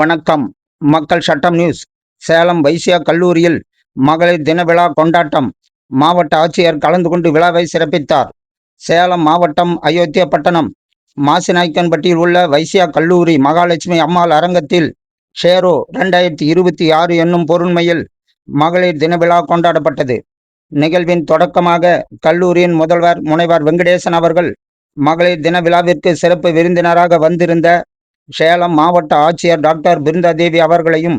வணக்கம். மக்கள் சட்டம் நியூஸ். சேலம் வைசியா கல்லூரியில் மகளிர் தின விழா கொண்டாட்டம். மாவட்ட ஆட்சியர் கலந்து கொண்டு விழாவை சிறப்பித்தார். சேலம் மாவட்டம் அயோத்தியாபட்டணம் மாசிநாயக்கன்பட்டியில் உள்ள வைசியா கல்லூரி மகாலட்சுமி அம்மாள் அரங்கத்தில் ஷேரோ 2026 என்னும் பொருண்மையில் மகளிர் தின விழா கொண்டாடப்பட்டது. நிகழ்வின் தொடக்கமாக கல்லூரியின் முதல்வர் முனைவர் வெங்கடேசன் அவர்கள் மகளிர் தின விழாவிற்கு சிறப்பு விருந்தினராக வந்திருந்த சேலம் மாவட்ட ஆட்சியர் டாக்டர் பிருந்தாதேவி அவர்களையும்,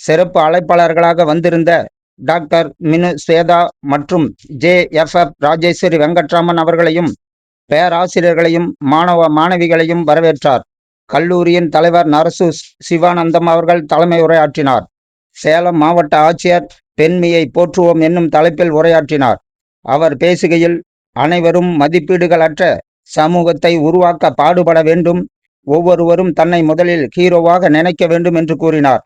சிறப்பு அழைப்பாளர்களாக வந்திருந்த டாக்டர் மினு ஸ்வேதா மற்றும் JFF ராஜேஸ்வரி வெங்கட்ராமன் அவர்களையும், பேராசிரியர்களையும் மாணவ மாணவிகளையும் வரவேற்றார். கல்லூரியின் தலைவர் நரசு சிவானந்தம் அவர்கள் தலைமை உரையாற்றினார். சேலம் மாவட்ட ஆட்சியர் பெண்மையை போற்றுவோம் என்னும் தலைப்பில் உரையாற்றினார். அவர் பேசுகையில், அனைவரும் மதிப்பீடுகளற்ற சமூகத்தை உருவாக்க பாடுபட வேண்டும், ஒவ்வொருவரும் தன்னை முதலில் ஹீரோவாக நினைக்க வேண்டும் என்று கூறினார்.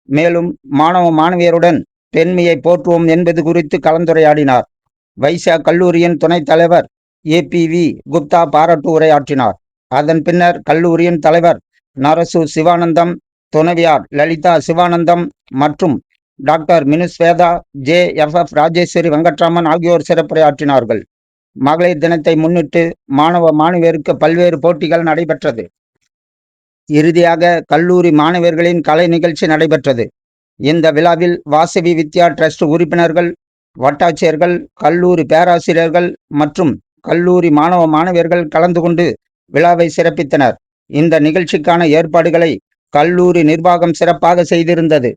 மேலும் மாணவ மாணவியருடன் பெண்மையை போற்றுவோம் என்பது குறித்து கலந்துரையாடினார். வைசியா கல்லூரியின் துணைத் தலைவர் APV குப்தா பாராட்டு உரையாற்றினார். அதன் பின்னர் கல்லூரியின் தலைவர் நரசு சிவானந்தம், துணைவியார் லலிதா சிவானந்தம் மற்றும் டாக்டர் மினுஸ்வேதா, JFF ராஜேஸ்வரி வெங்கட்ராமன் ஆகியோர் சிறப்புரையாற்றினார்கள். மகளிர் தினத்தை முன்னிட்டு மாணவ மாணவியருக்கு பல்வேறு போட்டிகள் நடைபெற்றது. இறுதியாக கல்லூரி மாணவர்களின் கலை நிகழ்ச்சி நடைபெற்றது. இந்த விழாவில் வாசவி வித்யா டிரஸ்ட் உறுப்பினர்கள், வட்டாட்சியர்கள், கல்லூரி பேராசிரியர்கள் மற்றும் கல்லூரி மாணவ மாணவியர்கள் கலந்து கொண்டு விழாவை சிறப்பித்தனர். இந்த நிகழ்ச்சிக்கான ஏற்பாடுகளை கல்லூரி நிர்வாகம் சிறப்பாக செய்திருந்தது.